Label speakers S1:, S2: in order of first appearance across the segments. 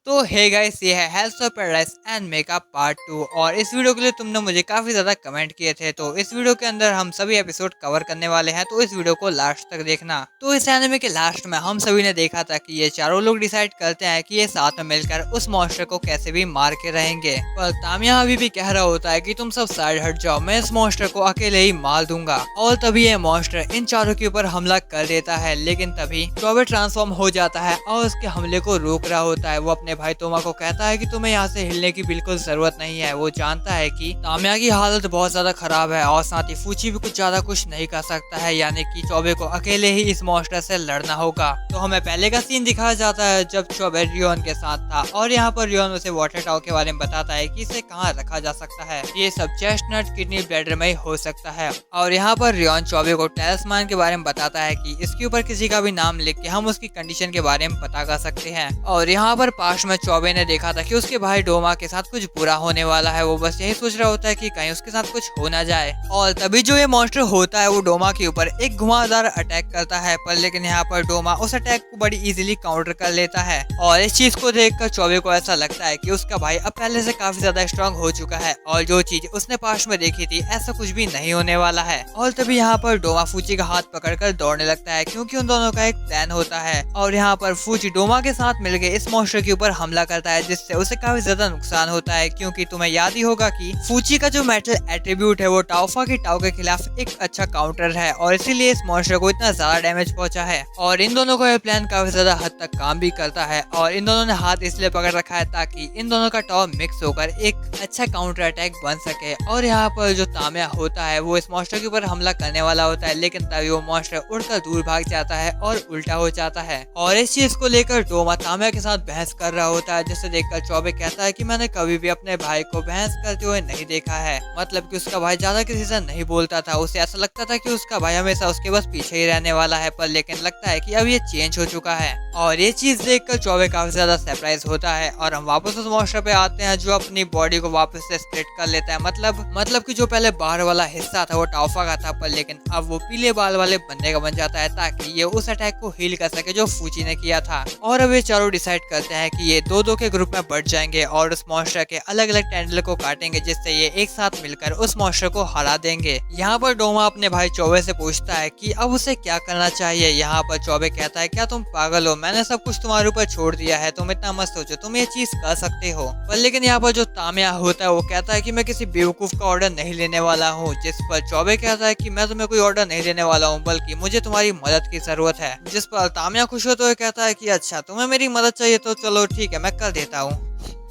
S1: तो hey guys, ये है health of paradise and makeup part 2। और इस वीडियो के लिए तुमने मुझे काफ़ी ज़्यादा कमेंट किए थे, तो इस वीडियो के अंदर हम सभी एपिसोड कवर करने वाले हैं, तो इस वीडियो को लास्ट तक देखना। तो इस एनिमे के लास्ट में हम सभी ने देखा था कि ये चारों लोग डिसाइड करते हैं कि ये साथ में मिलकर उस मॉन्स्टर को कैसे भी मार के रहेंगे। पर तामिया अभी भी कह रहा होता है कि तुम सब साइड हट जाओ, मैं इस मॉन्स्टर को अकेले ही मार दूंगा। और तभी ये मॉन्स्टर इन चारों के ऊपर हमला कर देता है, लेकिन तभी चौबे ट्रांसफॉर्म हो जाता है और उसके हमले को रोक रहा होता है। वो अपने भाई तोमा को कहता है कि तुम्हें यहाँ से हिलने की बिल्कुल जरूरत नहीं है। वो जानता है कि तामिया की हालत बहुत ज्यादा खराब है और साथ ही फूची भी कुछ ज्यादा कुछ नहीं कर सकता है, यानी कि चौबे को अकेले ही इस मॉन्स्टर से लड़ना होगा। तो हमें पहले का सीन दिखाया जाता है जब चौबे रियोन के साथ था और यहाँ पर रियोन उसे वाटर टावर के बारे में बताता है कि इसे कहाँ रखा जा सकता है। ये सब चेस्टनट किडनी ब्लैडर में ही हो सकता है। और यहाँ पर रियोन चौबे को टैलिस्मान के बारे में बताता है कि इसके ऊपर किसी का भी नाम लिख के हम उसकी कंडीशन के बारे में पता कर सकते हैं। और यहाँ पर पास में चौबे ने देखा था कि उसके भाई डोमा के साथ कुछ बुरा होने वाला है। वो बस यही सोच रहा होता है कि कहीं उसके साथ कुछ हो ना जाए। और तभी जो ये मॉन्स्टर होता है वो डोमा के ऊपर एक घुमावदार अटैक करता है, पर लेकिन यहाँ पर डोमा उस अटैक को बड़ी इजीली काउंटर कर लेता है। और इस चीज को देखकर चौबे को ऐसा लगता है कि उसका भाई अब पहले से काफी ज्यादा स्ट्रांग हो चुका है और जो चीज उसने पास में देखी थी ऐसा कुछ भी नहीं होने वाला है। और तभी यहाँ पर डोमा फूची का हाथ पकड़कर दौड़ने लगता है, क्योंकि उन दोनों का एक प्लान होता है। और यहाँ पर फूची डोमा के साथ मिलकर इस मॉन्स्टर के ऊपर हमला करता है, जिससे उसे काफी ज्यादा नुकसान होता है। क्योंकि तुम्हें याद ही होगा कि फूची का जो मेटल एट्रीब्यूट है वो टाउफा की टाउ के खिलाफ एक अच्छा काउंटर है और इसीलिए इस मॉन्स्टर को इतना ज्यादा डैमेज पहुंचा है। और इन दोनों का ये प्लान काफी ज्यादा हद तक काम भी करता है और इन दोनों ने हाथ इसलिए पकड़ रखा है ताकि इन दोनों का टाउ मिक्स होकर एक अच्छा काउंटर अटैक बन सके। और यहाँ पर जो तामिया होता है वो इस मॉन्स्टर के ऊपर हमला करने वाला होता है, लेकिन तभी वो मॉन्स्टर उड़कर दूर भाग जाता है और उल्टा हो जाता है। और इस चीज को लेकर डोमा तामिया के साथ बहस कर रहा होता है, जिसे देखकर चौबे कहता है कि मैंने कभी भी अपने भाई को बहस करते हुए नहीं देखा है। मतलब कि उसका भाई ज्यादा किसी से नहीं बोलता था, उसे ऐसा लगता था कि उसका भाई हमेशा उसके बस पीछे ही रहने वाला है, पर लेकिन लगता है कि अब ये चेंज हो चुका है। और ये चीज देखकर चौबे काफी ज्यादा सरप्राइज होता है। और हम वापस उस मॉन्स्टर पे आते हैं जो अपनी बॉडी को वापस से स्प्लिट कर लेता है। मतलब कि जो पहले बाहर वाला हिस्सा था वो टाउफा का था, पर लेकिन अब वो पीले बाल वाले बंदे का बन जाता है ताकि ये उस अटैक को हील कर सके जो फूची ने किया था। और अब ये चारों डिसाइड करते हैं कि ये दो दो के ग्रुप में बढ़ जाएंगे और उस मॉन्स्टर के अलग अलग टेंडल को काटेंगे, जिससे ये एक साथ मिलकर उस मॉन्स्टर को हरा देंगे। यहाँ पर डोमा अपने भाई चौबे से पूछता है कि अब उसे क्या करना चाहिए। यहाँ पर चौबे कहता है, क्या तुम पागल हो, मैंने सब कुछ तुम्हारे ऊपर छोड़ दिया है, तुम इतना मत सोचो, तुम ये चीज कर सकते हो। पर लेकिन यहाँ पर जो तामिया होता है वो कहता है कि मैं किसी बेवकूफ का ऑर्डर नहीं लेने वाला हूँ। जिस पर चौबे कहता है कि मैं तुम्हें कोई ऑर्डर नहीं देने वाला हूँ, बल्कि मुझे तुम्हारी मदद की जरूरत है। जिस पर तामिया खुश होते हुए कहता है कि अच्छा, तुम्हें मेरी मदद चाहिए तो चलो ठीक है, मैं कर देता हूँ।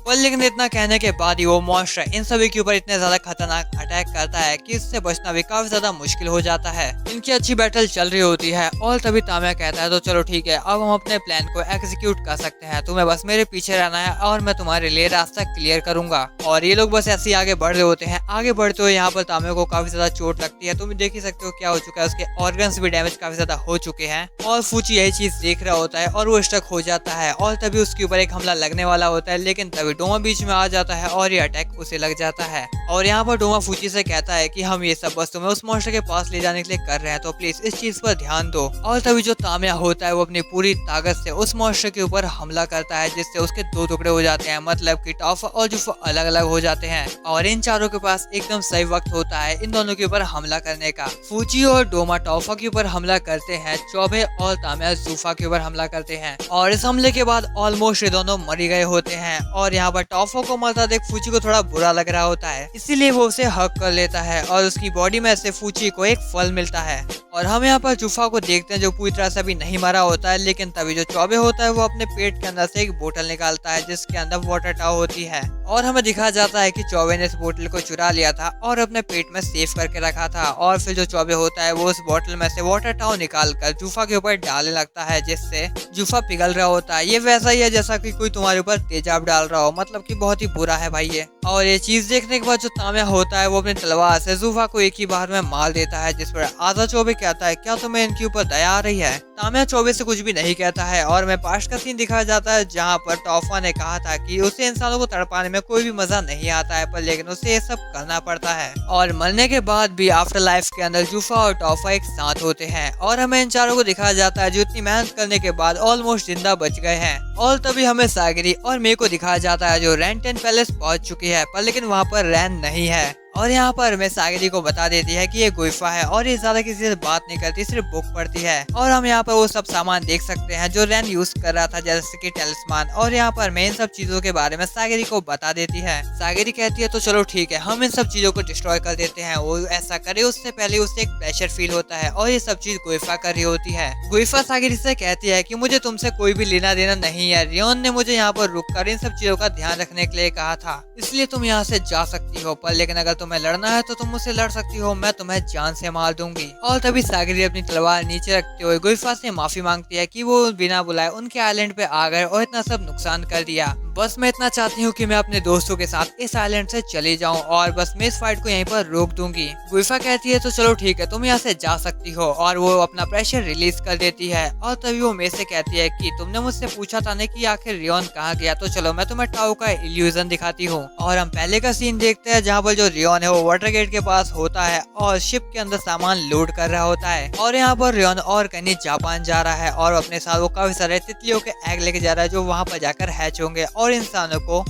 S1: पर लेकिन इतना कहने के बाद ही वो मॉन्स्टर इन सभी के ऊपर इतने ज्यादा खतरनाक अटैक करता है कि इससे बचना भी काफी ज्यादा मुश्किल हो जाता है। इनकी अच्छी बैटल चल रही होती है और तभी तामिया कहता है तो चलो ठीक है, अब हम अपने प्लान को एग्जीक्यूट कर सकते हैं, तुम्हें बस मेरे पीछे रहना है और मैं तुम्हारे लिए रास्ता क्लियर करूंगा। और ये लोग बस ऐसे ही आगे बढ़ रहे होते हैं। आगे बढ़ते हुए यहाँ पर तामिया को काफी ज्यादा चोट लगती है, तुम देख ही सकते हो क्या हो चुका है, उसके ऑर्गन्स भी डैमेज काफी ज्यादा हो चुके हैं। और फूची यही चीज देख रहा होता है और वो स्टक हो जाता है। और तभी उसके ऊपर एक हमला लगने वाला होता है, लेकिन तभी डोमा बीच में आ जाता है और ये अटैक उसे लग जाता है। और यहाँ पर डोमा फूची से कहता है कि हम ये सब बस तुम्हें उस मॉन्स्टर के पास ले जाने के लिए कर रहे हैं, तो प्लीज इस चीज पर ध्यान दो। और तभी जो तामिया होता है वो अपनी पूरी ताकत से उस मॉन्स्टर के ऊपर हमला करता है, जिससे उसके दो टुकड़े हो जाते हैं। मतलब कि टाफा और जुफा अलग अलग हो जाते हैं और इन चारों के पास एकदम सही वक्त होता है इन दोनों के ऊपर हमला करने का। फूची और डोमा टाफा के ऊपर हमला करते हैं, चौबे और तामिया जुफा के ऊपर हमला करते हैं। और इस हमले के बाद ऑलमोस्ट ये दोनों मर गए होते हैं। और यहाँ पर टाफा को मरता देख फूची को थोड़ा बुरा लग रहा होता है, इसीलिए वो उसे हक कर लेता है और उसकी बॉडी में से फूची को एक फल मिलता है। और हम यहाँ पर जुफा को देखते हैं जो पूरी तरह से अभी नहीं मरा होता है, लेकिन तभी जो चौबे होता है वो अपने पेट के अंदर से एक बोतल निकालता है जिसके अंदर वाटर टाउ होती है। और हमें दिखाया जाता है कि चौबे ने इस बोतल को चुरा लिया था और अपने पेट में सेव करके रखा था। और फिर जो चौबे होता है वो उस बोतल में से वाटर टाउ निकाल कर जुफा के ऊपर डालने लगता है, जिससे जुफा पिघल रहा होता है। ये वैसा ही है जैसा कि कोई तुम्हारे ऊपर तेजाब डाल रहा हो, मतलब कि बहुत ही बुरा है भाई ये। और ये चीज देखने के बाद जो तामिया होता है वो अपनी तलवार से जुफा को एक ही बार में मार देता है, जिस पर आधा चौबे कहता है क्या तुम्हें इनके ऊपर दया आ रही है। तामिया चौबे से कुछ भी नहीं कहता है और हमें पास्ट का सीन दिखाया जाता है जहाँ पर टॉफा ने कहा था कि उसे इंसानों को तड़पाने में कोई भी मजा नहीं आता है, पर लेकिन उसे ये सब करना पड़ता है। और मरने के बाद भी आफ्टर लाइफ के अंदर जूफा और टॉफा एक साथ होते हैं और हमें इन चारों को दिखाया जाता है जो इतनी मेहनत करने के बाद ऑलमोस्ट जिंदा बच गए हैं। और तभी हमें सागरी और मे को दिखाया जाता है जो रेंटेन पैलेस पहुंच चुकी है, पर लेकिन वहाँ पर रैन नहीं है। और यहाँ पर मैं सागरी को बता देती है कि ये गुफा है और ये ज्यादा किसी से बात नहीं करती, सिर्फ बुक पढ़ती है। और हम यहाँ पर वो सब सामान देख सकते हैं जो रैन यूज कर रहा था, जैसे कि टेलिस्मान। और यहाँ पर मैं इन सब चीजों के बारे में सागरी को बता देती है। सागरी कहती है तो चलो ठीक है, हम इन सब चीजों को डिस्ट्रॉय कर देते हैं। वो ऐसा करे उससे पहले उसे एक प्रेशर फील होता है और ये सब चीज गुफा कर रही होती है। गुफा सागरी से कहती है कि मुझे तुमसे कोई भी लेना देना नहीं है, रियोन ने मुझे यहाँ पर रुक कर इन सब चीजों का ध्यान रखने के लिए कहा था, इसलिए तुम यहाँ से जा सकती हो, पर लेकिन अगर तुम्हें लड़ना है तो तुम मुझसे लड़ सकती हो, मैं तुम्हें जान से मार दूंगी। और तभी सागरी अपनी तलवार नीचे रखते हुए गुफा से माफी मांगती है कि वो बिना बुलाए उनके आइलैंड पे आ गए और इतना सब नुकसान कर दिया। बस मैं इतना चाहती हूँ कि मैं अपने दोस्तों के साथ इस आइलैंड से चली जाऊँ और बस मैं इस फाइट को यहीं पर रोक दूंगी। गुफा कहती है तो चलो ठीक है, तुम यहाँ से जा सकती हो, और वो अपना प्रेशर रिलीज कर देती है। और तभी वो मे से कहती है कि तुमने मुझसे पूछा था ना कि आखिर रियोन कहाँ गया, तो चलो मैं तुम्हें टाओ का इल्यूजन दिखाती हूँ। और हम पहले का सीन देखते हैं जहाँ पर जो रियोन है वो वाटर गेट के पास होता है और शिप के अंदर सामान लोड कर रहा होता है। और यहाँ पर रियोन और कहीं जापान जा रहा है और अपने साथ वो काफी सारे तितलियों के एग लेके जा रहा है जो वहाँ पर जाकर हैच होंगे और इंसानों को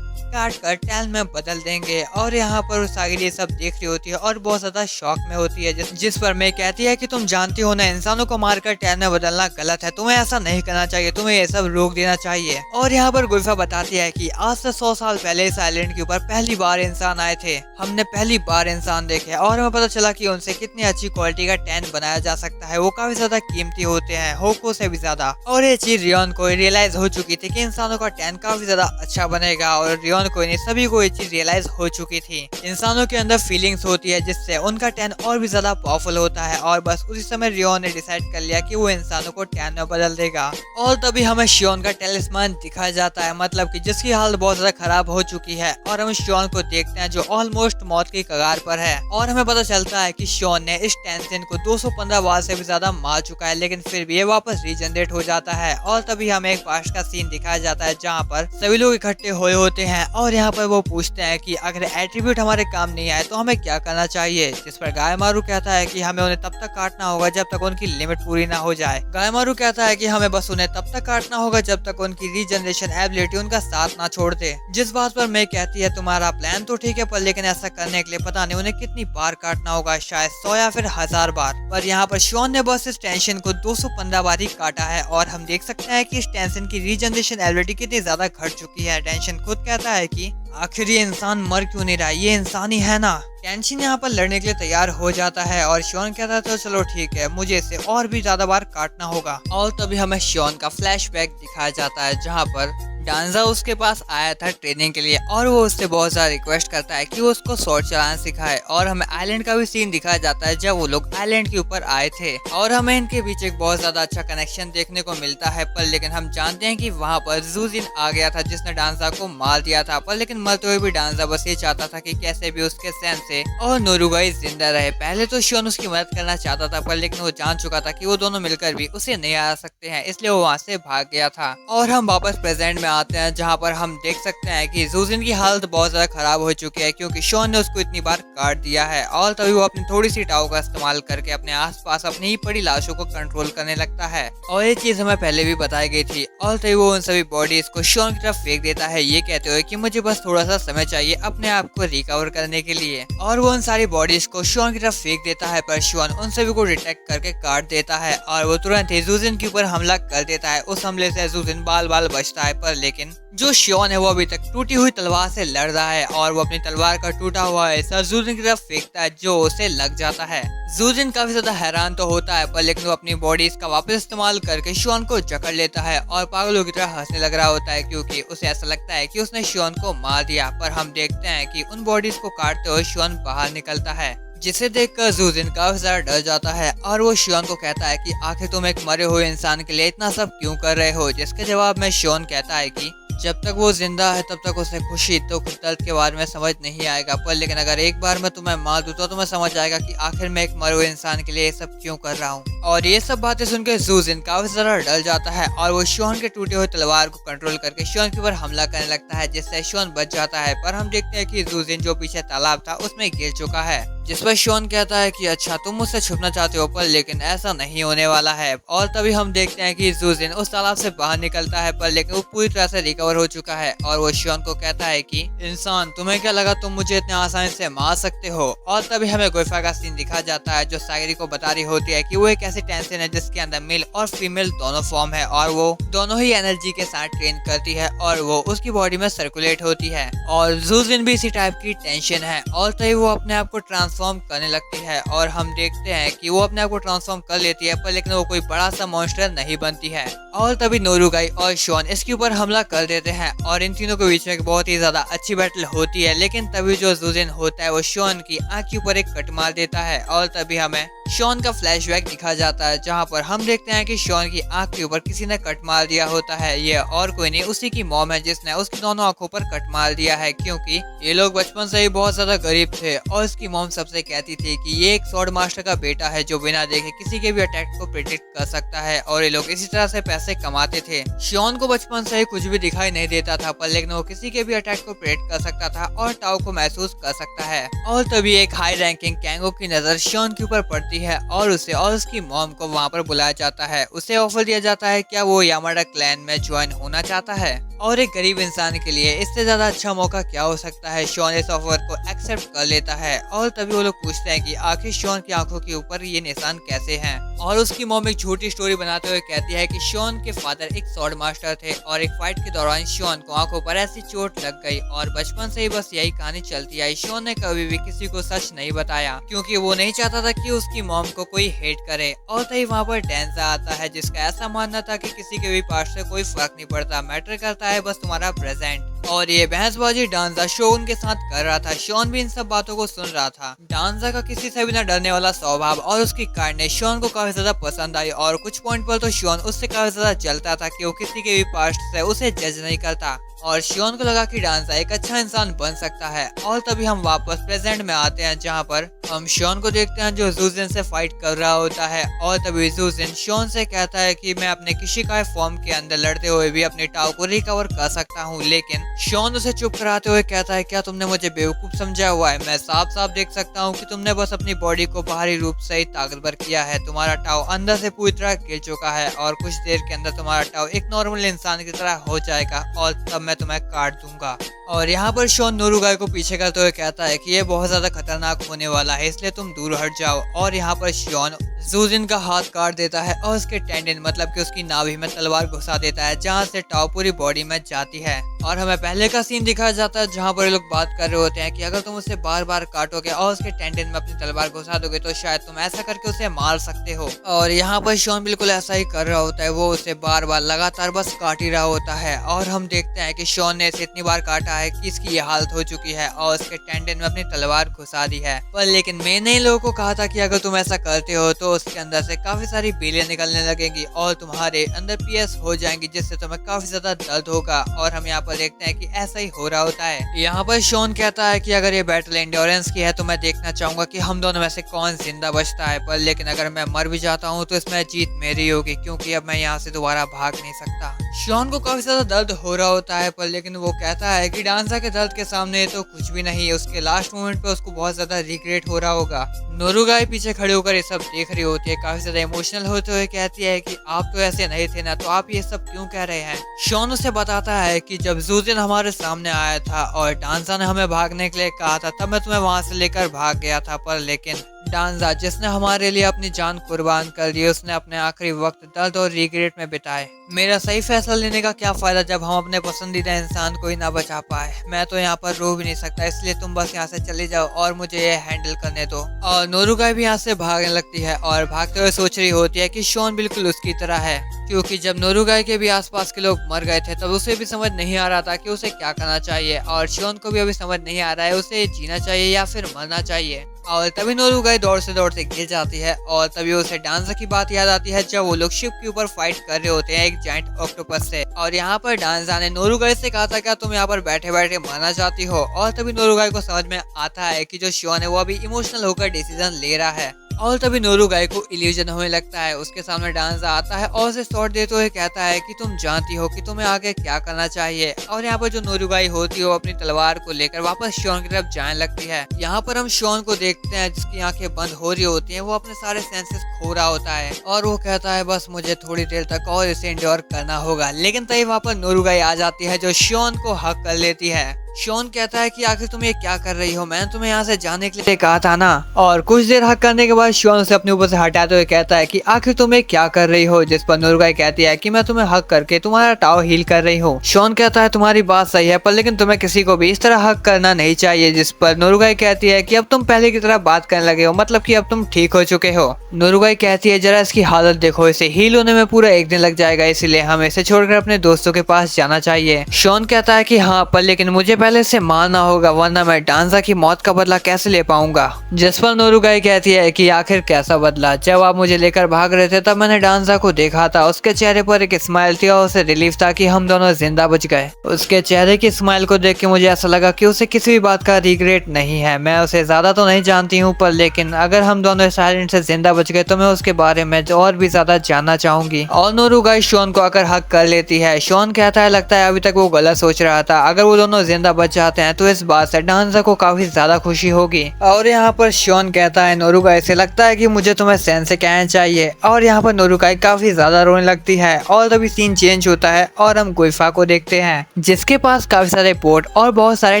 S1: काट कर टैल में बदल देंगे। और यहाँ पर सागरी ये सब देख रही होती है और बहुत ज्यादा शौक में होती है, जिस पर मैं कहती है कि तुम जानती हो ना, इंसानों को मारकर टैल में बदलना गलत है, तुम्हें ऐसा नहीं करना चाहिए, तुम्हें ये सब रोक देना चाहिए। और यहाँ पर गुल्फा बताती है कि आज से 100 साल पहले इस आइलैंड के ऊपर पहली बार इंसान आए थे, हमने पहली बार इंसान देखे और हमें पता चला कि उनसे कितनी अच्छी क्वालिटी का टैन बनाया जा सकता है, वो काफी ज्यादा कीमती होते हैं, होको से भी ज्यादा। और ये चीज रियोन को रियलाइज हो चुकी थी कि इंसानों का टैन काफी ज्यादा अच्छा बनेगा, और रियोन को नहीं सभी को ये चीज रियलाइज हो चुकी थी। इंसानों के अंदर फीलिंग्स होती है जिससे उनका टैन और भी ज्यादा पावरफुल होता है, और बस उसी समय रियोन ने डिसाइड कर लिया कि वो इंसानों को टैन में बदल देगा। और तभी हमें शियोन का टेलिस्मान दिखाया जाता है, मतलब कि जिसकी हालत बहुत ज्यादा खराब हो चुकी है, और हम शियोन को देखते हैं जो ऑलमोस्ट मौत की कगार पर है। और हमें पता चलता है कि शियोन ने इस टेंशन को 215 बार से भी ज्यादा मार चुका है, लेकिन फिर भी ये वापस रीजनरेट हो जाता है। और तभी हमें एक पास्ट का सीन दिखाया जाता है जहाँ पर सभी लोग इकट्ठे हुए होते हैं और यहाँ पर वो पूछते हैं कि अगर एट्रीब्यूट हमारे काम नहीं आए तो हमें क्या करना चाहिए, जिस पर गायमारू कहता है कि हमें उन्हें तब तक काटना होगा जब तक उनकी लिमिट पूरी ना हो जाए। गायमारू कहता है कि हमें बस उन्हें तब तक काटना होगा जब तक उनकी रीजनरेशन एबिलिटी उनका साथ ना छोड़ दे। जिस बात पर मैं कहती है तुम्हारा प्लान तो ठीक है, पर लेकिन ऐसा करने के लिए पता नहीं उन्हें कितनी बार काटना होगा, शायद 100 या फिर 1000 बार। पर यहाँ पर शियोन ने बस इस टेंशन को 215 बार ही काटा है, और हम देख सकते हैं कि इस टेंशन की रीजनरेशन एबिलिटी कितनी ज्यादा घट चुकी है। टेंशन खुद कहता है कि आखिर ये इंसान मर क्यों नहीं रहा, ये इंसान ही है ना। टेंशन यहाँ पर लड़ने के लिए तैयार हो जाता है और शियोन कहता है तो चलो ठीक है, मुझे इसे और भी ज्यादा बार काटना होगा। और तभी हमें शियोन का फ्लैशबैक दिखाया जाता है जहाँ पर डांजा उसके पास आया था ट्रेनिंग के लिए, और वो उससे बहुत ज्यादा रिक्वेस्ट करता है कि वो उसको स्वॉर्ड चलाना सिखाए। और हमें आइलैंड का भी सीन दिखाया जाता है जब वो लोग आइलैंड के ऊपर आए थे, और हमें इनके बीच एक बहुत ज्यादा अच्छा कनेक्शन देखने को मिलता है। पर लेकिन हम जानते हैं कि वहाँ पर जूजिन आ गया था जिसने डांजा को मार दिया था, पर लेकिन मरते हुए भी डांजा बस ये चाहता था कि कैसे भी उसके सेंसे और नोरुगाई जिंदा रहे। पहले तो शियोन उसकी मदद करना चाहता था, पर लेकिन वो जान चुका था कि वो दोनों मिलकर भी उसे नहीं हरा सकते हैं, इसलिए वो वहाँ से भाग गया था। और हम वापस प्रेजेंट में आते हैं जहाँ पर हम देख सकते हैं कि जूजिन की हालत बहुत ज्यादा खराब हो चुकी है क्योंकि शियोन ने उसको इतनी बार काट दिया है। और तभी वो अपनी थोड़ी सी टाव का इस्तेमाल करके अपने आसपास अपनी ही पड़ी लाशों को कंट्रोल करने लगता है, और ये चीज हमें पहले भी बताई गई थी। और तभी वो उन सभी बॉडीज को शियोन की तरफ फेंक देता है, ये कहते हुए कि मुझे बस थोड़ा सा समय चाहिए अपने आप को रिकवर करने के लिए। और वो उन सारी बॉडीज को शियोन की तरफ फेंक देता है, पर शियोन उन सभी को डिटेक्ट करके काट देता है और वो तुरंत ही जूजिन के ऊपर हमला कर देता है। उस हमले से जूजिन बाल बाल बचता है, पर लेकिन जो शियोन है वो अभी तक टूटी हुई तलवार से लड़ रहा है और वो अपनी तलवार का टूटा हुआ हिस्सा जूजिन की तरफ फेंकता है जो उसे लग जाता है। जूजिन काफी ज्यादा हैरान तो होता है, पर लेकिन वो अपनी बॉडी इसका वापस इस्तेमाल करके शियोन को जकड़ लेता है और पागलों की तरह हंसने लग रहा होता है क्योंकि उसे ऐसा लगता है कि उसने शियोन को मार दिया। पर हम देखते हैं कि उन बॉडीज को काटते हुए शियोन बाहर निकलता है, जिसे देखकर जूजिन काफी ज्यादा डर जाता है और वो शियोन को कहता है कि आखिर तुम एक मरे हुए इंसान के लिए इतना सब क्यों कर रहे हो, जिसके जवाब में शियोन कहता है कि जब तक वो जिंदा है तब तक उसे खुशी दुख दर्द के बारे में समझ नहीं आएगा, पर लेकिन अगर एक बार मैं तुम्हें मार दूं तो तुम्हें समझ आएगा कि आखिर मैं एक मरे हुए इंसान के लिए ये सब क्यों कर रहा हूँ। और ये सब बातें सुनकर जूजिन काफी ज्यादा डर जाता है और वो शॉन के टूटे हुए तलवार को कंट्रोल करके शॉन के ऊपर हमला करने लगता है, जिससे शॉन बच जाता है। पर हम देखते हैं कि जूजिन जो पीछे तालाब था उसमें गिर चुका है, जिस पर शॉन कहता है कि अच्छा तुम मुझसे छुपना चाहते हो, पर लेकिन ऐसा नहीं होने वाला है। और तभी हम देखते हैं कि जूजिन उस तालाब से बाहर निकलता है, पर लेकिन वो पूरी तरह से रिकवर हो चुका है और वो शॉन को कहता है कि इंसान तुम्हें क्या लगा तुम मुझे इतने आसानी से मार सकते हो। और तभी हमें गुफा का सीन दिखा जाता है जो सागरी को बता रही होती है कि वो एक ऐसी टेंशन है जिसके अंदर मेल और फीमेल दोनों फॉर्म है और वो दोनों ही एनर्जी के साथ ट्रेन करती है और वो उसकी बॉडी में सर्कुलेट होती है। और जूजिन भी इसी टाइप की टेंशन है और तभी वो अपने आप को ट्रांसफॉर्म करने लगती है और हम देखते हैं कि वो अपने आप को ट्रांसफॉर्म कर लेती है, पर लेकिन वो कोई बड़ा सा मॉन्स्टर नहीं बनती है। और तभी नोरुगाई और शॉन इसके ऊपर हमला कर देते हैं और इन तीनों के बीच में एक बहुत ही ज्यादा अच्छी बैटल होती है। लेकिन तभी जो जूजिन होता है वो शॉन की आंख के ऊपर एक कट मार देता है और तभी हमें शॉन का फ्लैशबैक दिखा जाता है, जहां पर हम देखते हैं कि शॉन की आंख के ऊपर किसी ने कट मार दिया होता है। ये और कोई नहीं उसी की मॉम है जिसने उसकी दोनों आंखों पर कट मार दिया है, क्योंकि ये लोग बचपन से ही बहुत ज्यादा गरीब थे और इसकी मॉम सबसे कहती थी कि ये एक स्वॉर्ड मास्टर का बेटा है जो बिना देखे किसी के भी अटैक को प्रिडिक्ट कर सकता है और ये लोग इसी तरह से पैसे कमाते थे। शॉन को बचपन से ही कुछ भी दिखाई नहीं देता था, पर लेकिन वो किसी के भी अटैक को प्रिडिक्ट कर सकता था और टाओ को महसूस कर सकता है। और तभी एक हाई रैंकिंग कैंगो की नजर शॉन के ऊपर पड़ती है और उसे और उसकी मॉम को वहां पर बुलाया जाता है। उसे ऑफर दिया जाता है क्या वो यामाडा क्लैन में ज्वाइन होना चाहता है, और एक गरीब इंसान के लिए इससे ज्यादा अच्छा मौका क्या हो सकता है। शॉन इस ऑफर को एक्सेप्ट कर लेता है और तभी वो लोग पूछते हैं कि आखिर शॉन की आंखों के ऊपर ये निशान कैसे हैं। और उसकी मॉम एक छोटी स्टोरी बनाते हुए कहती है कि शॉन के फादर एक स्वॉर्ड मास्टर थे और एक फाइट के दौरान शॉन को आंखों पर ऐसी चोट लग गई और बचपन से ही बस यही कहानी चलती आई। शॉन ने कभी भी किसी को सच नहीं बताया क्योंकि वो नहीं चाहता था कि उसकी मॉम को कोई हेट करे। और तभी वहाँ पर डेंजा आता है जिसका ऐसा मानना था कि किसी के भी पास्ट से कोई फर्क नहीं पड़ता, मैटर करता है बस तुम्हारा प्रेजेंट। और ये बहसबाजी डांजा शोन के साथ कर रहा था। शॉन भी इन सब बातों को सुन रहा था। डांजा का किसी से भी न डरने वाला स्वभाव और उसकी काइंडनेस शॉन को काफी ज्यादा पसंद आई और कुछ पॉइंट पर तो शॉन उससे काफी ज्यादा जलता था कि वो किसी के भी पास्ट से उसे जज नहीं करता और शॉन को लगा कि डांजा एक अच्छा इंसान बन सकता है। और तभी हम वापस प्रेजेंट में आते हैं जहाँ पर हम शॉन को देखते हैं जो जूजिन से फाइट कर रहा होता है। और तभी जूजिन शॉन से कहता है कि मैं अपने किशिकाई फॉर्म के अंदर लड़ते हुए भी अपने टाव को रिकवर कर सकता हूँ, लेकिन शॉन उसे चुप कराते हुए कहता है क्या तुमने मुझे बेवकूफ समझा हुआ है, मैं साफ साफ देख सकता हूँ कि तुमने बस अपनी बॉडी को बाहरी रूप से ही ताकतवर किया है, तुम्हारा टाव अंदर से पूरी तरह गिर चुका है और कुछ देर के अंदर तुम्हारा टाव एक नॉर्मल इंसान की तरह हो जाएगा और तब मैं तुम्हें काट दूंगा। और यहाँ पर शॉन नोरुगाई को पीछे करते हुए कहता है कि ये बहुत ज्यादा खतरनाक होने वाला है इसलिए तुम दूर हट जाओ। और यहाँ पर शॉन जूजिन का हाथ काट देता है और उसके टेंडन मतलब कि उसकी नाभि में तलवार घुसा देता है जहाँ से टाव पूरी बॉडी में जाती है। और हमें पहले का सीन दिखाया जाता है जहाँ पर लोग बात कर रहे होते हैं कि अगर तुम उसे बार बार काटोगे और उसके टेंडन में अपनी तलवार घुसा दोगे तो शायद तुम ऐसा करके उसे मार सकते हो। और यहाँ पर शॉन बिल्कुल ऐसा ही कर रहा होता है, वो उसे बार बार लगातार बस काट ही रहा होता है। और हम देखते हैं कि शॉन ने इसे इतनी बार काटा है कि इसकी ये हालत हो चुकी है और उसके टेंडन में अपनी तलवार घुसा दी है। पर लेकिन मैंने इन लोगों को कहा था कि अगर तुम ऐसा करते हो तो उसके अंदर से काफी सारी बेलें निकलने लगेंगी और तुम्हारे अंदर पीएस हो जाएंगी जिससे तुम्हें काफी ज्यादा दर्द होगा। और हम यहाँ पर देखते हैं कि ऐसा ही हो रहा होता है। यहाँ पर शॉन कहता है कि अगर ये बैटल एंड्योरेंस की है तो मैं देखना चाहूंगा कि हम दोनों में से कौन जिंदा बचता है, पर लेकिन अगर मैं मर भी जाता हूँ तो इसमें जीत मेरी होगी क्योंकि अब मैं यहाँ से दोबारा भाग नहीं सकता। शॉन को काफी ज्यादा दर्द हो रहा होता है, पर लेकिन वो कहता है कि डांसा के दर्द के सामने तो कुछ भी नहीं है। उसके लास्ट मोमेंट पे उसको बहुत ज्यादा रिग्रेट हो रहा होगा। नोरुगाई पीछे खड़े होकर ये सब देख रही होती है, काफी ज्यादा इमोशनल होते हुए कहती है कि आप तो ऐसे नहीं थे ना, तो आप ये सब क्यों कह रहे हैं। शॉन उसे बताता है कि जब जूजिन हमारे सामने आया था और डांसा ने हमें भागने के लिए कहा था तब मैं तुम्हें वहां से लेकर भाग गया था, पर लेकिन डांजा जिसने हमारे लिए अपनी जान कुर्बान कर दी उसने अपने आखिरी वक्त दर्द और रिग्रेट में बिताए। मेरा सही फैसला लेने का क्या फायदा जब हम अपने पसंदीदा इंसान को ही ना बचा पाए। मैं तो यहाँ पर रो भी नहीं सकता, इसलिए तुम बस यहाँ से चले जाओ और मुझे ये हैंडल करने दो। और नोरुगाई भी यहाँ से भागने लगती है और भागते हुए सोच रही होती है कि शॉन बिल्कुल उसकी तरह है, क्योंकि जब नोरुगाई के भी आसपास के लोग मर गए थे तब उसे भी समझ नहीं आ रहा था कि उसे क्या करना चाहिए और शॉन को भी अभी समझ नहीं आ रहा है उसे जीना चाहिए या फिर मरना चाहिए। और तभी नोरुगाई दौड़ते गिर जाती है और तभी उसे डांजा की बात याद आती है जब वो लोग शिप के ऊपर फाइट कर रहे होते हैं एक जायंट ऑक्टोपस से। और यहाँ पर डांजा ने नोरुगाई से कहा था क्या तुम यहाँ पर बैठे बैठे मरना चाहती हो। और तभी नोरुगाई को समझ में आता है कि जो शियोन है वो अभी इमोशनल होकर डिसीजन ले रहा है। और तभी नोरुगाई को इल्यूजन होने लगता है। उसके सामने डांजा आता है और उसे शॉट देते हुए कहता है कि तुम जानती हो कि तुम्हें आगे क्या करना चाहिए। और यहाँ पर जो नोरुगाई होती है वो अपनी तलवार को लेकर वापस शियोन की तरफ जाने लगती है। यहाँ पर हम शियोन को देखते हैं जिसकी आंखें बंद हो रही होती हैं। वो अपने सारे सेंसेस खो रहा होता है और वो कहता है बस मुझे थोड़ी देर तक और इसे इंड्योर करना होगा। लेकिन तभी वहाँ पर नोरुगाई आ जाती है जो शियोन को हक कर लेती है। शियोन कहता है कि आखिर तुम ये क्या कर रही हो, मैंने तुम्हें यहाँ से जाने के लिए कहा था ना। और कुछ देर हक करने के बाद शियोन उसे अपने ऊपर से हटाते हुए कहता है कि आखिर तुम ये क्या कर रही हो। जिस पर नोरुगाई कहती है कि मैं तुम्हें हक करके तुम्हारा टाओ हील कर रही हूँ। शियोन कहता है तुम्हारी बात सही है पर लेकिन तुम्हें किसी को भी इस तरह हक करना नहीं चाहिए। जिस पर नोरुगाई कहती है कि अब तुम पहले की तरह बात करने लगे हो, मतलब कि अब तुम ठीक हो चुके हो। नोरुगाई कहती है जरा इसकी हालत देखो, इसे हील होने में पूरा एक दिन लग जाएगा, इसलिए हमें इसे छोड़कर अपने दोस्तों के पास जाना चाहिए। शियोन कहता है कि हाँ पर लेकिन मुझे पहले इसे मारना होगा वरना मैं डांजा की मौत का बदला कैसे ले पाऊंगा। जिस पर नोरुगाई कहती है कि आखिर कैसा बदला, जब आप मुझे लेकर भाग रहे थे तब मैंने डांजा को देखा था, उसके चेहरे पर एक स्माइल थी और उसे रिलीफ था कि हम दोनों जिंदा बच गए। उसके चेहरे की स्माइल को देख के मुझे ऐसा लगा कि उसे किसी भी बात का रिग्रेट नहीं है। मैं उसे ज्यादा तो नहीं जानती हूँ पर लेकिन अगर हम दोनों साइलेंट से जिंदा बच गए तो मैं उसके बारे में और भी ज्यादा जानना चाहूंगी। और नोरुगाई शियोन को आकर हक कर लेती है। शियोन कहता है लगता है अभी तक वो गलत सोच रहा था, अगर वो दोनों जिंदा बच जाते हैं तो इस बात से डांजा को काफी ज्यादा खुशी होगी। और यहाँ पर शियोन कहता है नोरुगाई से लगता है कि मुझे तुम्हें सैन से कहना चाहिए। और यहाँ पर नोरुगाई काफी ज्यादा रोने लगती है और तभी सीन चेंज होता है और हम गुइफा को देखते हैं जिसके पास काफी सारे पोर्ट और बहुत सारे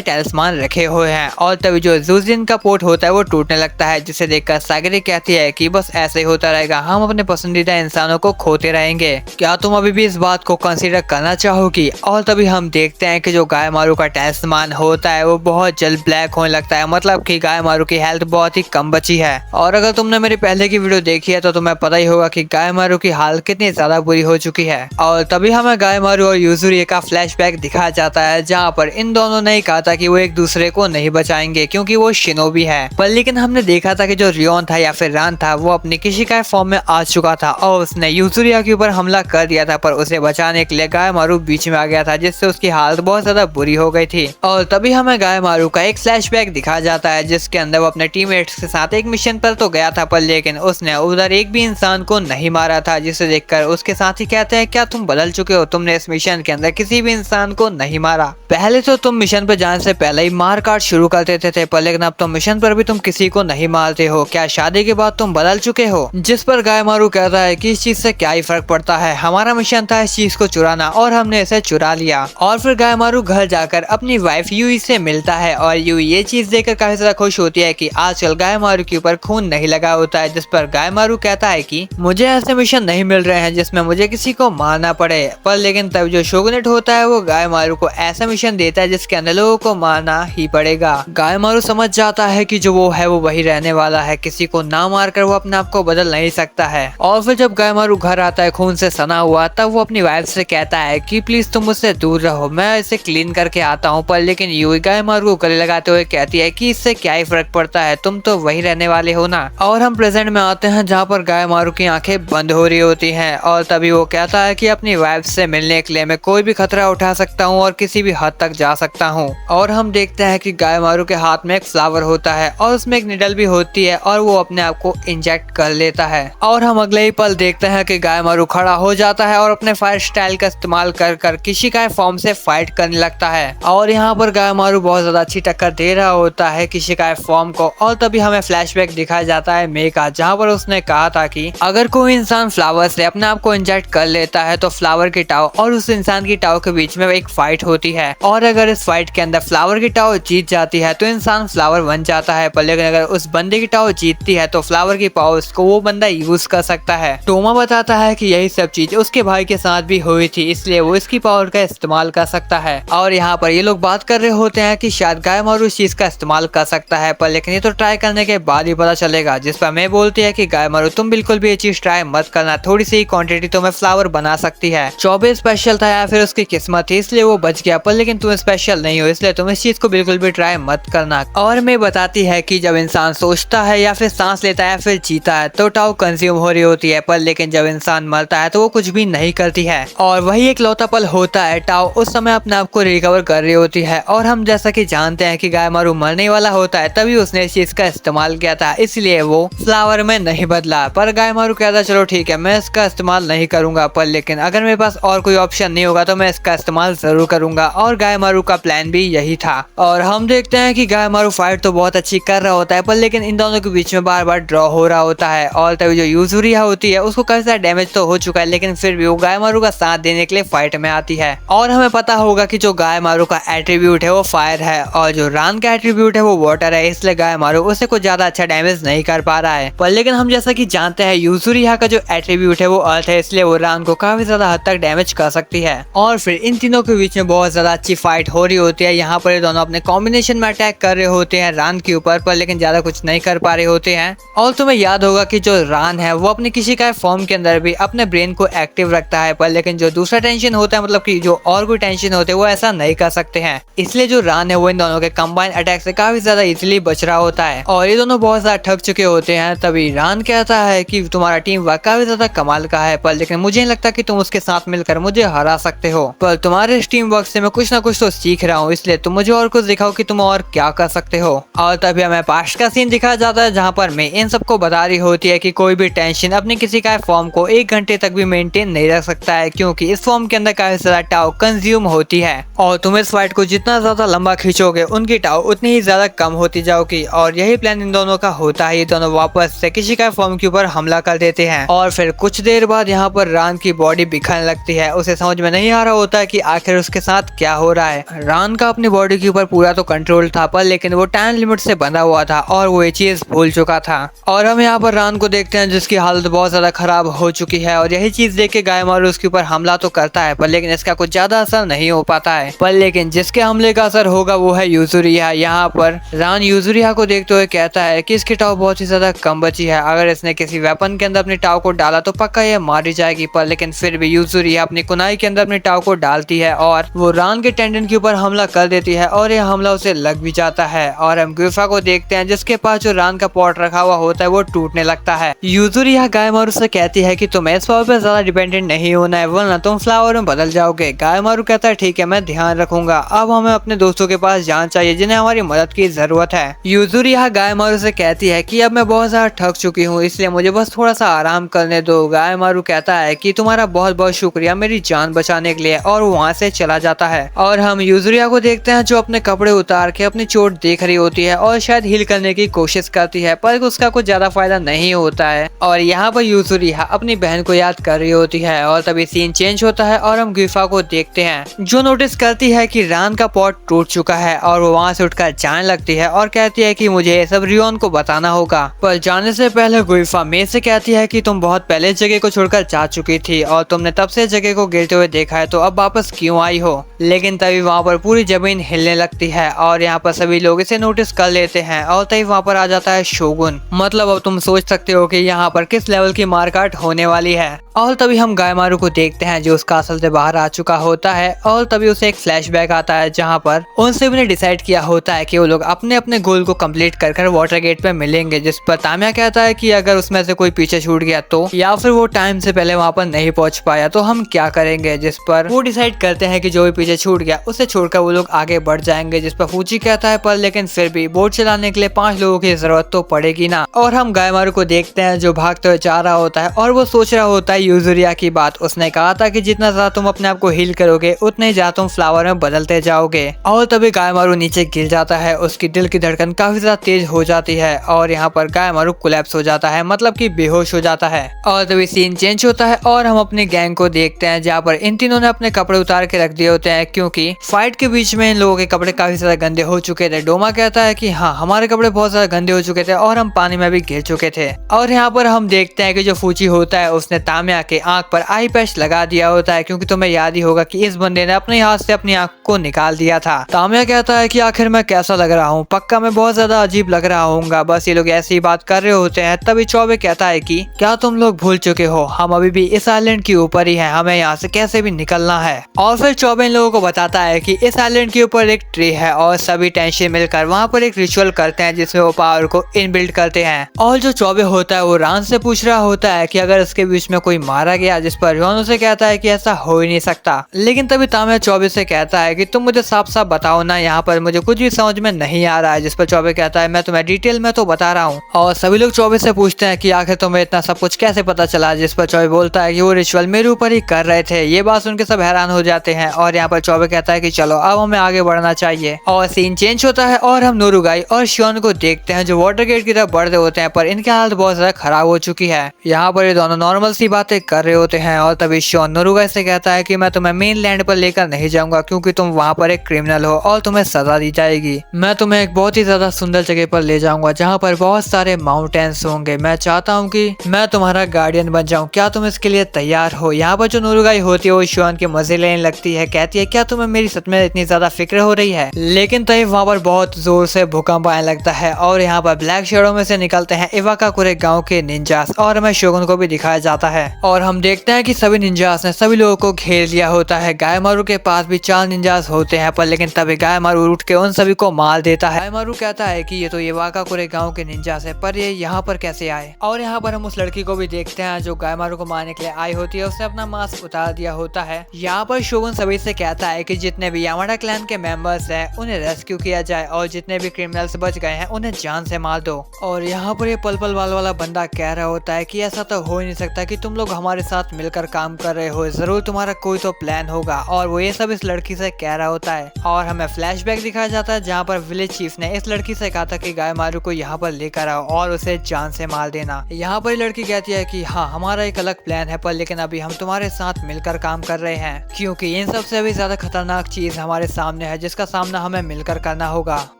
S1: टैलिस्मान रखे हुए हैं। और तभी जो ज़ुजिन का पोर्ट होता है वो टूटने लगता है जिसे देखकर सागरी कहती है कि बस ऐसे ही होता रहेगा, हम अपने पसंदीदा इंसानों को खोते रहेंगे, क्या तुम अभी भी इस बात को कंसीडर करना चाहोगी। और तभी हम देखते हैं कि जो गायमारू का टैलिस्मान होता है वो बहुत जल्द ब्लैक होने लगता है, मतलब कि गायमारू की हेल्थ बहुत ही कम बची है। और अगर तुमने मेरी पहले की वीडियो देखी है तो तुम्हें पता ही होगा कि गायमारू की हालत कितनी ज्यादा बुरी हो चुकी है। और तभी हमें गायमारू और यूजुरी का फ्लैशबैक दिखाया जाता है जहाँ पर इन दोनों ने कहा था कि वो एक दूसरे को नहीं बचाएंगे क्योंकि वो शिनोबी है। पर लेकिन हमने देखा था कि जो रियोन था या फिर रान था वो अपनी किशिकाई फॉर्म में आ चुका था और उसने यूजुरिया के ऊपर हमला कर दिया था, पर उसे बचाने के लिए गायमारू बीच में आ गया था जिससे उसकी हालत बहुत ज्यादा बुरी हो गई थी। और तभी हमें गायमारू का एक फ्लैशबैक दिखाया जाता है जिसके अंदर वो अपने टीममेट्स के साथ एक मिशन पर तो गया था पर लेकिन उसने उधर एक भी इंसान को नहीं मारा था, जिसे देखकर उसके साथी कहते हैं क्या तुम बदल चुके हो, तुमने इस मिशन के अंदर किसी भी इंसान को नहीं मारा, पहले तो तुम मिशन पर जाने से पहले ही मार काट शुरू कर देते थे पर लेकिन अब तो मिशन पर भी तुम किसी को नहीं मारते हो, क्या शादी के बाद तुम बदल चुके हो। जिस पर गायमारू कहता है कि इस चीज से क्या ही फर्क पड़ता है, हमारा मिशन था इस चीज को चुराना और हमने इसे चुरा लिया। और फिर गायमारू घर जाकर अपनी वाइफ यूई से मिलता है और यूई ये चीज देखकर काफी ज्यादा खुश होती है कि आजकल गायमारू के ऊपर खून नहीं लगा होता है। जिस पर गायमारू कहता है कि मुझे ऐसे मिशन नहीं मिल रहे हैं जिसमें मुझे किसी को मारना पड़े, पर लेकिन तब जो शोगुनेट होता है वो गायमारू को ऐसा मिशन देता है जिसके अंदर लोगों को मारना ही पड़ेगा। गायमारू समझ जाता है कि जो वो है वो वही रहने वाला है, किसी को ना मारकर वो अपने आप को बदल नहीं सकता है। और फिर जब गायमारू घर आता है खून से सना हुआ तब वो अपनी वाइफ से कहता है कि प्लीज तुम मुझसे दूर रहो, मैं इसे क्लीन करके आता हूँ। पर लेकिन यूई गायमारू को गले लगाते हुए कहती है कि इससे क्या ही फर्क पड़ता है, तुम तो वही रहने वाले हो ना। और हम प्रेजेंट में आते हैं जहाँ पर गायमारू की आंखें बंद हो रही होती हैं और तभी वो कहता है कि अपनी वाइफ से मिलने के लिए मैं कोई भी खतरा उठा सकता हूँ और किसी भी हद तक जा सकता हूँ। और हम देखते हैं कि गायमारू के हाथ में एक फ्लावर होता है और उसमें एक निडल भी होती है और वो अपने आप को इंजेक्ट कर लेता है। और हम अगले ही पल देखते हैं कि गायमारू खड़ा हो जाता है और अपने फायर स्टाइल का इस्तेमाल कर किशिकाई फॉर्म से फाइट करने लगता है। और यहाँ पर गायमारू बहुत ज्यादा अच्छी टक्कर दे रहा होता है किशिकाई फॉर्म को। और तभी हमें फ्लैशबैक दिखाया जाता है मे का, जहाँ पर उसने कहा था कि अगर कोई इंसान फ्लावर से अपने आप को इंजेक्ट कर लेता है तो फ्लावर की टाव और उस इंसान की टाव के बीच में एक फाइट होती है और अगर इस फाइट के अंदर फ्लावर की टाव जीत जाती है तो इंसान फ्लावर बन जाता है, पर लेकिन अगर उस बंदे की टाव जीतती है तो फ्लावर की पावर को वो बंदा यूज कर सकता है। टोमा बताता है कि यही सब चीज उसके भाई के साथ भी हुई थी, इसलिए वो इसकी पावर का इस्तेमाल कर सकता है। और यहाँ पर ये लोग बात कर रहे होते हैं कि शायद गायमारू इस चीज का इस्तेमाल कर सकता है, पर लेकिन ये तो ट्राई करने के बाद ही पता चलेगा। जिस पर मैं बोलती है कि गायमारू तुम बिल्कुल भी ये चीज ट्राई मत करना, थोड़ी सी क्वांटिटी तुम्हें फ्लावर बना सकती है। चौबे स्पेशल था या फिर उसकी किस्मत थी इसलिए वो बच गया, पर लेकिन तुम स्पेशल नहीं हो, इसलिए तुम इस चीज को बिल्कुल भी ट्राई मत करना। और मैं बताती है कि जब इंसान सोचता है या फिर सांस लेता है या फिर जीता है तो टाओ कंज्यूम हो रही होती है, पर लेकिन जब इंसान मरता है तो वो कुछ भी नहीं करती है। और वही एक लौता पल होता है, टाओ उस समय अपने आप को रिकवर कर रही होती है। और हम जैसा कि जानते हैं कि गायमारू मरने वाला होता है, तभी उसने इस चीज का इस्तेमाल किया था, इसलिए वो फ्लावर में नहीं बदला। पर गायमारू कहता चलो ठीक है मैं इसका इस्तेमाल नहीं करूंगा, पर लेकिन अगर मेरे पास और कोई ऑप्शन नहीं होगा तो मैं इसका इस्तेमाल जरूर करूंगा। और गायमारू का प्लान भी यही था। और हम देखते हैं कि गायमारू फाइट तो बहुत अच्छी कर रहा होता है, पर लेकिन इन दोनों के बीच में बार बार ड्रॉ हो रहा होता है। और तभी जो यूजुरिया होती है उसको काफी सारा डैमेज तो हो चुका है, लेकिन फिर भी वो गायमारू का साथ देने के लिए फाइट में आती है। और हमें पता होगा कि जो गायमारू का एट्रीब्यूट है वो फायर है और जो रान का एट्रीब्यूट है वो वाटर है, इसलिए गायमारू उसे कुछ ज्यादा अच्छा डैमेज नहीं कर पा रहा है। पर लेकिन हम जैसा कि जानते हैं यूजुरिया का जो एट्रीब्यूट है वो अर्थ है, इसलिए वो रान को काफी ज्यादा हद तक डैमेज कर सकती है। और फिर इन तीनों के बीच में बहुत ज्यादा अच्छी फाइट हो रही होती है। यहाँ पर ये दोनों अपने कॉम्बिनेशन में अटैक कर रहे होते हैं रान के ऊपर, पर लेकिन ज्यादा कुछ नहीं कर पा रहे होते हैं। और तुम्हें याद होगा कि जो रान है वो अपने किसी का फॉर्म के अंदर भी अपने ब्रेन को एक्टिव रखता है, पर लेकिन जो दूसरा टेंशन होता है मतलब कि जो और कोई टेंशन होते हैं वो ऐसा नहीं कर सकते हैं। इसलिए जो रान है वो इन दोनों के कंबाइन अटैक से काफी ज्यादा इजीली बच रहा होता है। और ये दोनों बहुत ज्यादा थक चुके होते हैं। तभी रान कहता है कि तुम्हारा टीम वर्क काफी ज्यादा कमाल का है, पर लेकिन मुझे नहीं लगता कि तुम उसके साथ मिलकर मुझे हरा सकते हो। पर तुम्हारे इस टीम वर्क से मैं कुछ ना कुछ तो सीख रहा हूँ, इसलिए तुम मुझे और कुछ दिखाओ कि तुम और क्या कर सकते हो। और तभी हमें पास्ट का सीन दिखाया जाता है जहाँ पर मैं इन सबको बता रही होती है कि कोई भी टेंशन अपने किसी का फॉर्म को 1 घंटे तक भी मेंटेन नहीं रख सकता है, क्योंकि इस फॉर्म के अंदर काफी ज्यादा टाओ कंज्यूम होती है। और तुम इस फाइट को जितना ज्यादा लंबा खींचोगे उनकी टाओ उतनी ही ज्यादा कम होती जाओगी। और यही प्लान इन दोनों का होता है। ये दोनों वापस से किसी का फॉर्म के ऊपर हमला कर देते हैं। और फिर कुछ देर बाद यहाँ पर रान की बॉडी बिखरने लगती है। उसे समझ में नहीं आ रहा होता है कि आखिर उसके साथ क्या हो रहा है। रान का अपनी बॉडी के ऊपर पूरा तो कंट्रोल था, पर लेकिन वो टाइम लिमिट से बंधा हुआ था और वो ये चीज भूल चुका था। और हम यहाँ पर रान को देखते हैं जिसकी हालत बहुत ज्यादा खराब हो चुकी है। और यही चीज देख के गायमारू उसके ऊपर हमला तो करता है, पर लेकिन इसका कुछ ज्यादा असर नहीं हो पाता है। पर लेकिन जिसके हमले का असर होगा वो है यूजुरिया। यहाँ पर रान यूजुरिया को देखते हुए कहता है कि इसकी टाव बहुत ही ज्यादा कम बची है, अगर इसने किसी वेपन के अंदर अपनी टाव को डाला तो पक्का ये मारी जाएगी। पर लेकिन फिर भी यूजुरिया अपनी कुनाई के अंदर अपनी टाव को डालती है और वो रान के टेंडन के ऊपर हमला कर देती है और यह हमला उसे लग भी जाता है। और हम गुफा को देखते हैं जिसके पास जो रान का पॉट रखा हुआ होता है वो टूटने लगता है। यूजुरिया गायमारू से कहती है कि तुम्हें इस पावर पे ज्यादा डिपेंडेंट नहीं होना है, वरना तुम फ्लावर में बदल जाओगे। गायमारू कहता है ठीक है मैं ध्यान रखूंगा, अब हमें अपने दोस्तों के पास जाना चाहिए जिन्हें हमारी मदद की जरूरत है। यूजुरिया गायमारू से कहती है कि अब मैं बहुत ज्यादा थक चुकी हूँ, इसलिए मुझे बस थोड़ा सा आराम करने दो। गायमारू कहता है कि तुम्हारा बहुत बहुत शुक्रिया मेरी जान बचाने के लिए, और वो वहाँ से चला जाता है। और हम यूजुरिया को देखते हैं जो अपने कपड़े उतार के अपनी चोट देख रही होती है और शायद हील करने की कोशिश करती है, पर उसका कुछ ज्यादा फायदा नहीं होता है। और यहाँ पर यूजुरिया अपनी बहन को याद कर रही होती है। और तभी सीन चेंज होता है और हम गुफा को देखते हैं जो नोटिस करती है कि रान का पॉट टूट चुका है। और वो वहाँ से उठकर जाने लगती है और कहती है कि मुझे ये सब रियोन को बताना होगा। पर जाने से पहले गुफा मे से कहती है कि तुम बहुत पहले जगह को छोड़कर जा चुकी थी और तुमने तब से जगह को गिरते हुए देखा है, तो अब वापस क्यों आई हो। लेकिन तभी वहाँ पर पूरी जमीन हिलने लगती है और यहाँ पर सभी लोग इसे नोटिस कर लेते हैं। और तभी वहाँ पर आ जाता है शोगुन। मतलब अब तुम सोच सकते हो कि यहाँ पर किस लेवल की मारकाट होने वाली है। और तभी हम गायमारू को देखते हैं जो उस कासल से बाहर आ चुका होता है। और तभी उसे एक फ्लैशबैक आता है जहाँ पर उन सभी ने डिसाइड किया होता है कि वो लोग अपने अपने गोल को कंप्लीट कर वाटर गेट पे मिलेंगे, जिस पर तामिया कहता है कि अगर उसमें से कोई पीछे छूट गया तो, या फिर वो टाइम से पहले वहाँ पर नहीं पहुँच पाया तो हम क्या करेंगे। जिस पर वो डिसाइड करते हैं कि जो भी पीछे छूट गया उसे छोड़कर वो लोग आगे बढ़ जाएंगे। जिस पर फूची कहता है पर लेकिन फिर भी बोट चलाने के लिए 5 लोगों की जरूरत तो पड़ेगी ना। और हम गायमारू को देखते हैं जो भागते हुए जा रहा होता है और वो सोच रहा होता है यूजुरिया की बात। उसने कहा था कि जितना ज्यादा तुम अपने आप को हील करोगे उतने ही ज्यादा तुम फ्लावर में बदलते जाओगे। और तभी गायमारू नीचे गिर जाता है, उसकी दिल की धड़कन काफी ज्यादा तेज हो जाती है और यहाँ पर गायमारू कोलैप्स हो जाता है, मतलब कि बेहोश हो जाता है। और तभी सीन चेंज होता है और हम अपनी गैंग को देखते हैं जहाँ पर इन तीनों ने अपने कपड़े उतार के रख दिए होते हैं, क्योंकि फाइट के बीच में इन लोगों के कपड़े काफी ज्यादा गंदे हो चुके थे। डोमा कहता है कि हाँ हमारे कपड़े बहुत ज्यादा गंदे हो चुके थे और हम पानी में भी गिर चुके थे। और यहाँ पर हम देखते हैं कि जो फूची होता है उसने तामिया के आंख पर आई पैच लगा दिया होता है, क्योंकि तुम्हें याद ही होगा कि इस बंदे ने अपने हाथ से अपनी आंख को निकाल दिया था। तामिया कहता है कि आखिर मैं कैसा लग रहा हूँ, पक्का मैं बहुत ज्यादा अजीब लग रहा हूँ। बस ये लोग ऐसी ही बात कर रहे होते हैं, तभी चौबे कहता है कि क्या तुम लोग भूल चुके हो, हम अभी भी इस आइलैंड के ऊपर ही हैं, हमें यहाँ से कैसे भी निकलना है। और फिर चौबे इन लोगों को बताता है कि इस आइलैंड के ऊपर एक ट्री है और सभी टेंशन मिलकर वहाँ पर एक रिचुअल करते हैं जिसमें वो पावर को इनबिल्ट करते हैं। और जो चौबे होता है वो रान से पूछ रहा होता है कि अगर इसके बीच में कोई मारा गया, जिस पर रियोन उसे कहता है कि ऐसा हो ही नहीं सकता। लेकिन तभी तामिया चौबे से कहता है कि तुम मुझे साफ साफ बताओ ना, यहाँ पर मुझे कुछ भी समझ में नहीं आ रहा है। जिस पर चौबे कहता है मैं तुम्हें डिटेल में तो बता रहा हूँ। और सभी लोग चौबे से पूछते हैं कि आखिर तुम्हें इतना सब कुछ कैसे पता चला। जिस पर चौबे बोलता है कि वो रिचुअल मेरे ऊपर ही कर रहे थे। ये बात सुनकर सब हैरान हो जाते हैं और यहाँ पर चौबे कहता है कि चलो अब हमें आगे बढ़ना चाहिए। और सीन चेंज होता है और हम नोरुगाई और शियोन को देखते हैं जो वाटर गेट की तरफ बढ़ रहे होते हैं, पर इनकी हालत बहुत ज्यादा खराब हो चुकी है। यहाँ पर ये दोनों नॉर्मल सी बातें कर रहे होते हैं और तभी शियोन नोरुगाई से कहता है कि मैं तुम्हें मेन लैंड पर लेकर नहीं जाऊंगा क्योंकि तुम वहाँ पर एक क्रिमिनल हो और तुम्हें सजा दी जाएगी। मैं तुम्हें एक बहुत ही ज्यादा सुंदर जगह पर ले जाऊंगा जहाँ पर बहुत सारे माउंटेन्स होंगे। मैं चाहता हूँ कि मैं तुम्हारा गार्डियन बन जाऊँ, क्या तुम इसके लिए तैयार हो। यहाँ पर जो नोरुगाई होती है वो शियोन के मजे लेने लगती है, कहती है क्या तुम्हें मेरी सच में इतनी ज्यादा फिक्र हो रही है। लेकिन तभी वहाँ पर बहुत जोर से भूकंप आने लगता है और यहाँ पर ब्लैक शेडो में से निकलते हैं इवाकाकुरे गांव के निंजास और हमें शोगुन को भी दिखाया जाता है। और हम देखते हैं कि सभी निंजास ने सभी लोगों को घेर लिया होता है। गायमारू के पास भी 4 निंजास होते हैं, पर लेकिन तभी गायमारू उठ के उन सभी को मार देता है। गायमारू कहता है कि ये तो इवाकाकुरे गांव के निंजास है, पर ये यहाँ पर कैसे आए। और यहाँ पर हम उस लड़की को भी देखते हैं जो गायमारू को मारने के लिए आई होती है, उसने अपना मास्क उतार दिया होता है। यहाँ पर शोगुन सभी से कहता है कि जितने भी यामाडा क्लैन के मेंबर्स हैं उन्हें रेस्क्यू किया जाए और जितने भी क्रिमिनल्स बच गए हैं उन्हें जान से मार दो। और यहाँ पर ये पल पल वाला बंदा कह रहा होता है कि ऐसा तो हो ही नहीं सकता कि तुम लोग हमारे साथ मिलकर काम कर रहे हो, जरूर तुम्हारा कोई तो प्लान होगा। और वो ये सब इस लड़की से कह रहा होता है। और हमें फ्लैशबैक दिखाया जाता है जहाँ पर विलेज चीफ ने इस लड़की से कहा था कि गायमारू को यहाँ पर लेकर आओ और उसे जान से मार देना। यहाँ पर लड़की कहती है कि हाँ हमारा एक अलग प्लान है, पर लेकिन अभी हम तुम्हारे साथ मिलकर काम कर रहे हैं क्योंकि इन सबसे भी ज्यादा खतरनाक चीज हमारे सामने है जिसका सामना हमें मिलकर करना होगा।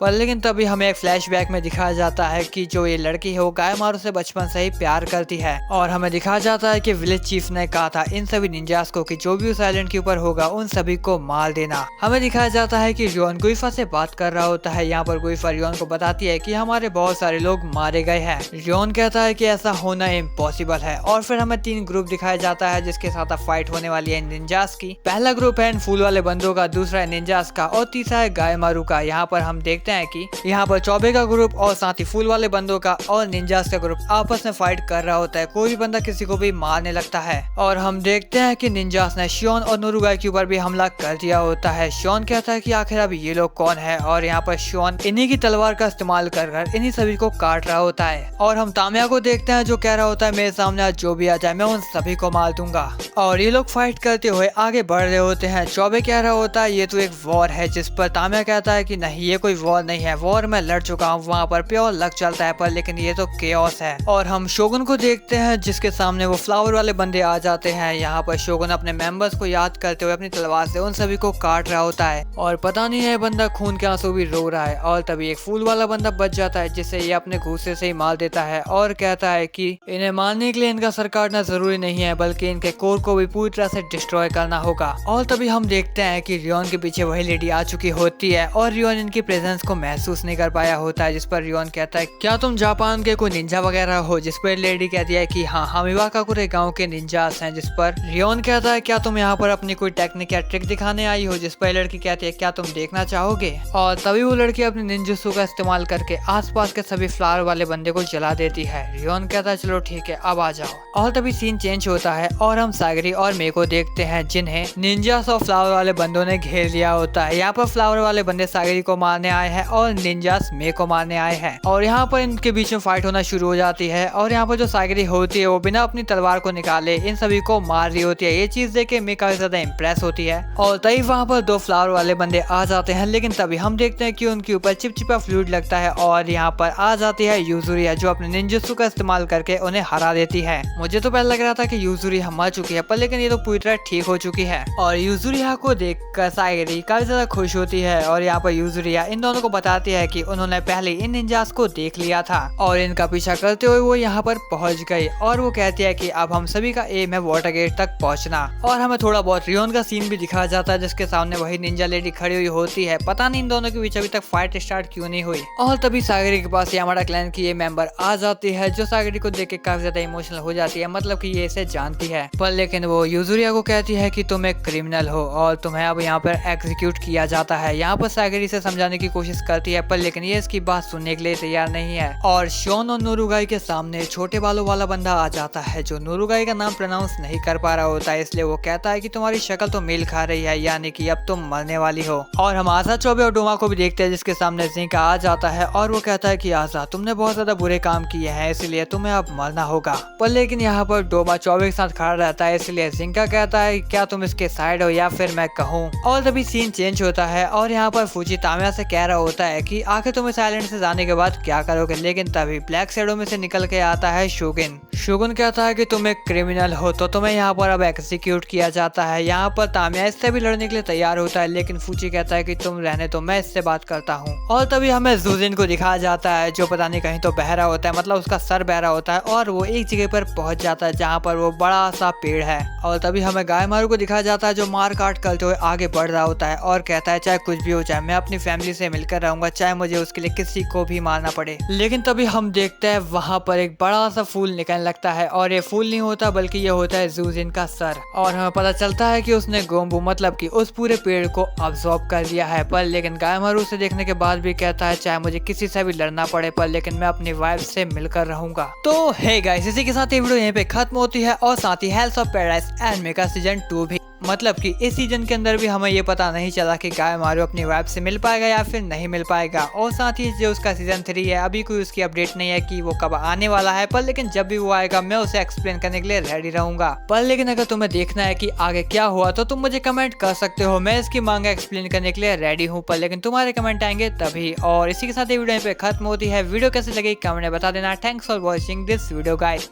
S1: पर लेकिन तभी हमें एक फ्लैशबैक में दिखाया जाता है कि जो ये लड़की है वो गायमारू से बचपन से ही प्यार करती है। और हमें दिखाया जाता है कि विलेज चीफ ने कहा था इन सभी निंजास को कि जो भी उस आइलैंड के ऊपर होगा उन सभी को मार देना। हमें दिखाया जाता है कि रियोन गुइफा से बात कर रहा होता है। यहाँ पर गुइफा रियोन को बताती है कि हमारे बहुत सारे लोग मारे गए हैं। रियोन कहता है कि ऐसा होना इम्पॉसिबल है। और फिर हमें 3 ग्रुप दिखाया जाता है जिसके साथ अब फाइट होने वाली है निंजास की। पहला ग्रुप है इन फूल वाले बंदों का, दूसरा है निंजास का और तीसरा है गायमारू का। यहाँ पर हम देखते हैं कि यहाँ पर चौबे का ग्रुप और साथ ही फूल वाले बंदों का और निंजास का ग्रुप आपस में फाइट कर रहा होता है। कोई भी बंदा किसी को भी मारने लगता है और हम देखते हैं कि निंजास ने शियोन और नोरुगाई के ऊपर भी हमला कर दिया होता है। शियोन कहता है कि आखिर अब ये लोग कौन है और यहाँ पर शियोन इन्हीं की तलवार का इस्तेमाल कर इन्हीं सभी को काट रहा होता है। और हम तामिया को देखते हैं जो कह रहा होता है मेरे सामने आज जो भी आ जाए मैं उन सभी को मार दूंगा। और ये लोग फाइट करते हुए आगे बढ़ रहे होते हैं। चौबे कह रहा होता है ये तो एक वॉर है, जिस पर तामिया कहता है कि नहीं ये कोई वॉर नहीं है, वॉर मैं लड़ चुका हूँ, वहाँ पर प्योर लक चलता है, पर लेकिन ये तो केओस है। और हम शोगुन को देखते हैं जिसके सामने वो फ्लावर वाले बंदे आ जाते हैं। यहाँ पर शोगुन अपने मेंबर्स को याद करते हुए अपनी तलवार से उन सभी को काट रहा होता है और पता नहीं है बंदा खून के आंसू भी रो रहा है। और तभी एक फूल वाला बंदा बच जाता है जिसे ये अपने घूसे से ही मार देता है और कहता है कि इन्हें मारने के लिए इनका सर काटना जरूरी नहीं है बल्कि इनके कोर को भी पूरी तरह से डिस्ट्रॉय करना होगा। और तभी हम देखते हैं कि रियोन के पीछे वही लेडी आ चुकी होती है और रियोन इनकी प्रेजेंस को महसूस नहीं कर पाया होता है। जिस पर रियोन कहता है क्या तुम जापान के कोई निंजा वगैरह हो, जिस पर लेडी कहती है कि हाँ हम इवाकाकुरे गांव के निंजास हैं। जिस पर रियोन कहता है क्या तुम यहाँ पर अपनी कोई टेक्निक या ट्रिक दिखाने आई हो, जिस पर लड़की कहती है क्या तुम देखना चाहोगे। और तभी वो लड़की अपने निंजुत्सु का इस्तेमाल करके आसपास के सभी फ्लावर वाले बंदे को जला देती है। रियोन कहता है चलो ठीक है अब आ जाओ। और तभी सीन चेंज होता है और हम सागरी और मे को देखते हैं जिन्हें निंजास और फ्लावर वाले बंदों ने घेर लिया होता है। यहाँ पर फ्लावर वाले बंदे सागरी को मारने आए हैं और निंजास मे को मारने आए हैं और यहाँ पर इनके बीच में फाइट होना शुरू हो जाती है। और यहाँ पर जो सागरी होती है वो बिना अपनी तलवार को निकाले इन सभी को मार रही होती है। ये चीज देख के मे काफी ज्यादा इम्प्रेस होती है। और तभी वहाँ पर 2 फ्लावर वाले बंदे आ जाते हैं, लेकिन तभी हम देखते हैं कि उनके ऊपर चिपचिपा फ्लूइड लगता है और यहाँ पर आ जाती है यूजुरिया जो अपने निंजुत्सु का इस्तेमाल करके उन्हें हरा देती है। मुझे तो पहले लग रहा था कि यूजुरिया मर चुकी है, पर लेकिन ये तो पूरी तरह ठीक हो चुकी है। और यूजुरिया को देखकर सागरी काफी ज्यादा खुश होती है और यहाँ पर यूजुरिया इन दोनों को बताती है कि उन्होंने पहले इन निंजास को देख लिया था और इनका पीछा करते हुए वो यहाँ पर पहुंच गई। और वो कहती है कि अब हम सभी का एम है वाटर गेट तक पहुंचना। और हमें थोड़ा बहुत रियोन का सीन भी दिखाया जाता है जिसके सामने वही वही निंजा लेडी खड़ी हुई होती है। पता नहीं इन दोनों के बीच अभी तक फाइट स्टार्ट क्यों नहीं हुई। और तभी सागरी के पास यामाडा क्लैन की ये मेंबर आ जाती है, जो सागरी को देख के काफी ज्यादा इमोशनल हो जाती है, मतलब कि ये इसे जानती है। पर लेकिन वो यूजुरिया को कहती है कि तुम एक क्रिमिनल हो और तुम्हें अब यहाँ पर एग्जीक्यूट किया जाता है। यहाँ पर सागरी से समझाने की कोशिश करती है, पर लेकिन ये इसकी बात सुनने के लिए तैयार नहीं है। और शोन और नोरुगाई के सामने छोटे बालों वाला बंदा आ जाता है, जो नोरुगाई का नाम प्रोनाउंस नहीं कर पा रहा होता है, इसलिए वो कहता है कि तुम्हारी शक्ल तो मेल खा रही है, यानी कि अब तुम मरने वाली हो। और हम आशा चौबे और डोमा को भी देखते हैं, जिसके सामने जिंका आ जाता है और वो कहता है कि आशा तुमने बहुत ज्यादा बुरे काम किए हैं, इसलिए तुम्हें अब मरना होगा। पर लेकिन यहाँ पर डोमा चौबे के साथ खड़ा रहता है, इसलिए जिंका कहता है क्या तुम इसके साइड हो या फिर मैं कहूँ। और तभी सीन चेंज होता है और यहाँ पर फूजी तामिया से कह रहा होता है कि आखिर तुम इस आइलैंड से जाने के बाद क्या करोगे। लेकिन तभी ब्लैक शैडो में से निकल के आता है शोगुन। शोगुन कहता है कि तुम एक क्रिमिनल हो तो तुम्हें यहाँ पर अब एग्जीक्यूट किया जाता है। यहाँ पर तामिया इससे भी लड़ने के लिए तैयार होता है, लेकिन फूजी कहता है कि तुम रहने तो मैं इससे बात करता हूँ। और तभी हमें जूजिन को दिखाया जाता है, जो पता नहीं कहीं तो बहरा होता है, मतलब उसका सर बहरा होता है, और वो एक जगह पर पहुंच जाता है जहाँ पर वो बड़ा सा पेड़ है। और तभी हमें गायमारू को दिखाया जाता है, जो मार काट करते हुए आगे बढ़ रहा होता है और कहता है चाहे कुछ भी हो जाए मैं अपनी फैमिली से मिलकर रहूंगा, चाहे मुझे उसके लिए किसी को भी मारना पड़े। लेकिन तभी हम देखते हैं वहाँ पर एक बड़ा सा फूल निकलने लगता है, और ये फूल नहीं होता बल्कि ये होता है जूजिन का सर। और हमें पता चलता है कि उसने गोम्बू मतलब कि उस पूरे पेड़ को अब्सॉर्ब कर लिया है। पर लेकिन गायमारू उसे देखने के बाद भी कहता है चाहे मुझे किसी से भी लड़ना पड़े, पर लेकिन मैं अपनी वाइफ से मिलकर रहूंगा। तो हे गाइस, इसी के साथ ये वीडियो यहीं पे खत्म होती है, और साथ ही हेल्स ऑफ पैराडाइज एनिमे का सीजन 2 भी। मतलब कि इस सीजन के अंदर भी हमें ये पता नहीं चला कि गायमारू अपनी वाइफ से मिल पाएगा या फिर नहीं मिल पाएगा। और साथ ही जो उसका सीजन 3 है अभी कोई उसकी अपडेट नहीं है कि वो कब आने वाला है, पर लेकिन जब भी वो आएगा मैं उसे एक्सप्लेन करने के लिए रेडी रहूंगा। पर लेकिन अगर तुम्हें देखना है कि आगे क्या हुआ तो तुम मुझे कमेंट कर सकते हो, मैं इसकी मांगा एक्सप्लेन करने के लिए रेडी हूँ। पर लेकिन तुम्हारे कमेंट आएंगे तभी। और इसी के साथ ये वीडियो पे खत्म होती है। वीडियो कैसे लगी कमेंट में बता देना। Thanks for watching this video guys.